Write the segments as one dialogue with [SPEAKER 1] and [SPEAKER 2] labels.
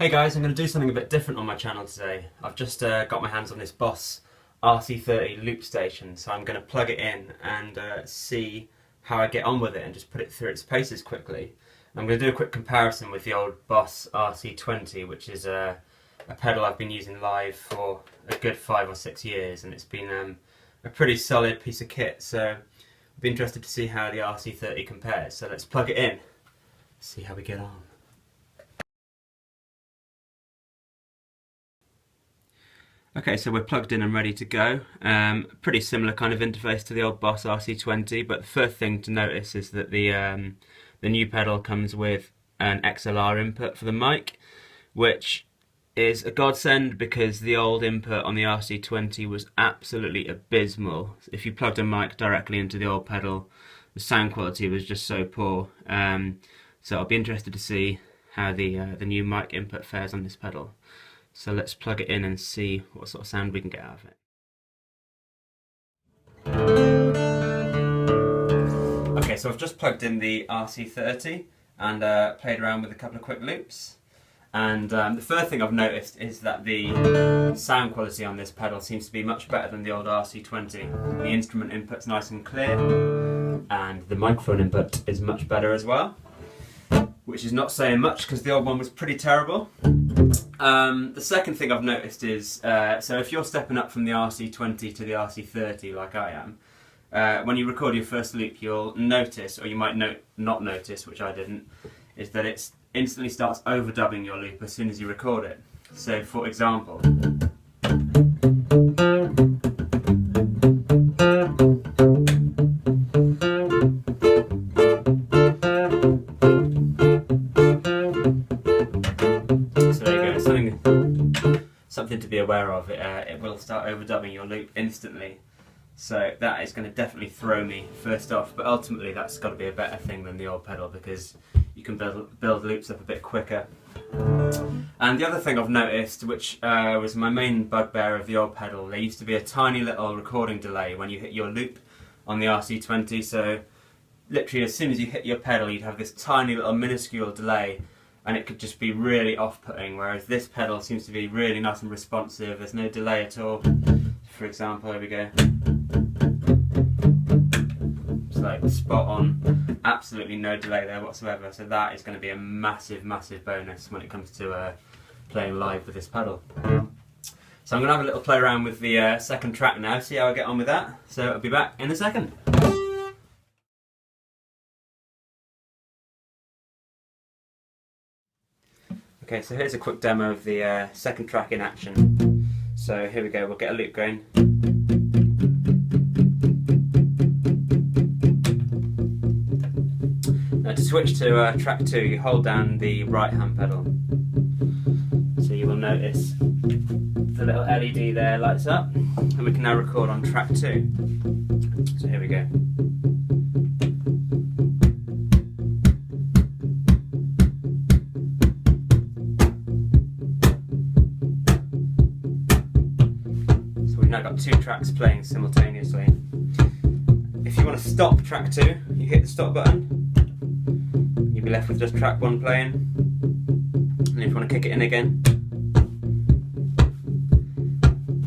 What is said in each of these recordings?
[SPEAKER 1] Hey guys, I'm going to do something a bit different on my channel today. I've just got my hands on this Boss RC-30 loop station, so I'm going to plug it in and see how I get on with it and just put it through its paces quickly. I'm going to do a quick comparison with the old Boss RC-20, which is a pedal I've been using live for a good 5 or 6 years, and it's been a pretty solid piece of kit, so I'd be interested to see how the RC-30 compares. So let's plug it in, see how we get on. Okay, so we're plugged in and ready to go. Pretty similar kind of interface to the old Boss RC-20, but the first thing to notice is that the new pedal comes with an XLR input for the mic, which is a godsend because the old input on the RC-20 was absolutely abysmal. If you plugged a mic directly into the old pedal, the sound quality was just so poor. So I'll be interested to see how the new mic input fares on this pedal. So let's plug it in and see what sort of sound we can get out of it. Okay, so I've just plugged in the RC-30 and played around with a couple of quick loops. And the first thing I've noticed is that the sound quality on this pedal seems to be much better than the old RC-20. The instrument input's nice and clear, and the microphone input is much better as well, which is not saying much because the old one was pretty terrible. The second thing I've noticed is, so if you're stepping up from the RC-20 to the RC-30 like I am, when you record your first loop, you'll notice, or you might not notice, which I didn't, is that it instantly starts overdubbing your loop as soon as you record it. So for example, something to be aware of. It will start overdubbing your loop instantly, so that is going to definitely throw me first off, but ultimately that's got to be a better thing than the old pedal because you can build loops up a bit quicker. And the other thing I've noticed, which was my main bugbear of the old pedal, there used to be a tiny little recording delay when you hit your loop on the RC-20, so literally as soon as you hit your pedal you'd have this tiny little minuscule delay, and it could just be really off-putting, whereas this pedal seems to be really nice and responsive. There's no delay at all. For example, here we go. It's like spot on, absolutely no delay there whatsoever, so that is going to be a massive, massive bonus when it comes to playing live with this pedal. So I'm going to have a little play around with the second track now, see how I get on with that. So I'll be back in a second. Okay, so here's a quick demo of the second track in action. So here we go, we'll get a loop going. Now to switch to track 2, you hold down the right hand pedal. So you will notice the little LED there lights up, and we can now record on track 2. So here we go. We've now got 2 tracks playing simultaneously. If you want to stop track 2, you hit the stop button. You'll be left with just track 1 playing. And if you want to kick it in again.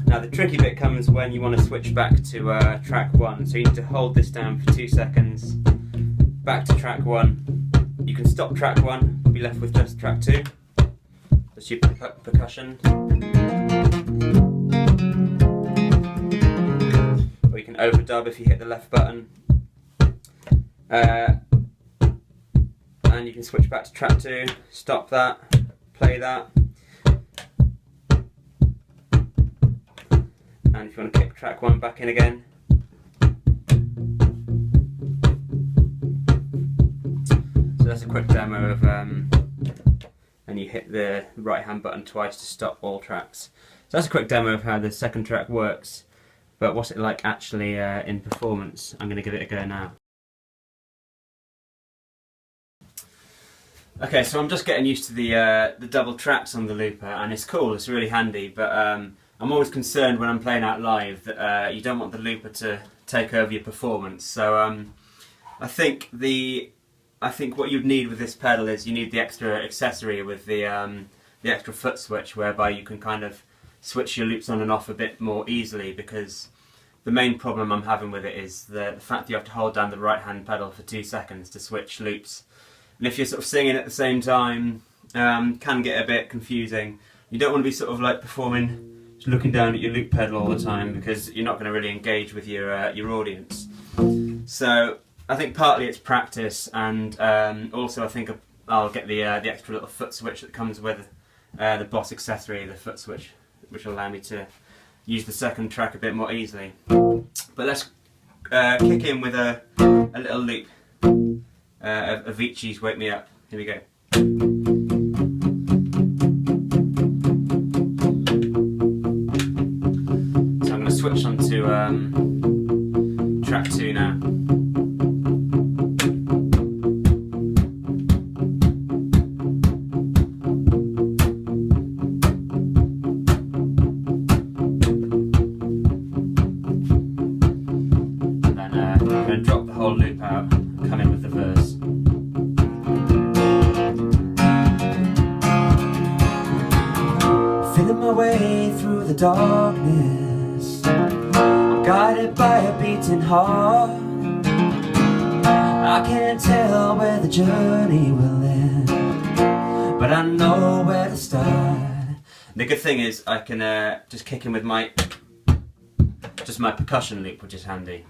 [SPEAKER 1] Now the tricky bit comes when you want to switch back to track 1. So you need to hold this down for 2 seconds. Back to track 1. You can stop track 1, be left with just track 2. Just your percussion. You can overdub if you hit the left button, and you can switch back to track 2, stop that, play that, and if you want to kick track 1 back in again. So that's a quick demo of, and you hit the right hand button twice to stop all tracks. So that's a quick demo of how the second track works. But what's it like actually in performance? I'm going to give it a go now. Okay, so I'm just getting used to the double tracks on the looper, and it's cool, it's really handy, but I'm always concerned when I'm playing out live that you don't want the looper to take over your performance. So I think what you'd need with this pedal is you need the extra accessory with the the extra foot switch, whereby you can kind of switch your loops on and off a bit more easily, because the main problem I'm having with it is the fact that you have to hold down the right hand pedal for 2 seconds to switch loops. And if you're sort of singing at the same time, can get a bit confusing. You don't want to be sort of like performing, just looking down at your loop pedal all the time, because you're not going to really engage with your audience. So I think partly it's practice, and also I think I'll get the extra little foot switch that comes with the Boss accessory, the foot switch, which will allow me to use the second track a bit more easily. But let's kick in with a little loop of Avicii's Wake Me Up. Here we go. So I'm going to switch on to track 2 now. Drop the whole loop out and come in with the verse. Feeling my way through the darkness, I'm guided by a beating heart. I can't tell where the journey will end, but I know where to start. The good thing is I can just kick in with my percussion loop, which is handy.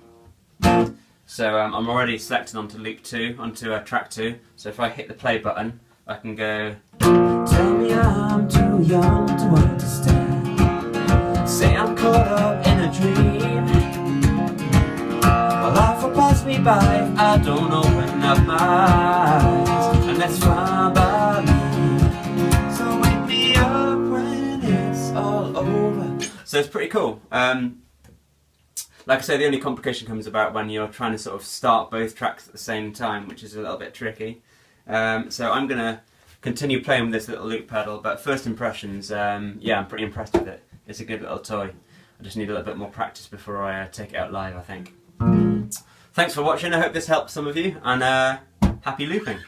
[SPEAKER 1] So I'm already selected onto loop 2, onto track 2, so if I hit the play button I can go, tell me I'm too young to understand, say I'm caught up in a dream, while life will pass me by if I don't open up my eyes, and that's fine by me, so wake me up when it's all over. So it's pretty cool. Like I say, the only complication comes about when you're trying to sort of start both tracks at the same time, which is a little bit tricky. So I'm going to continue playing with this little loop pedal, but first impressions, yeah, I'm pretty impressed with it. It's a good little toy. I just need a little bit more practice before I take it out live, I think. Thanks for watching, I hope this helped some of you, and happy looping!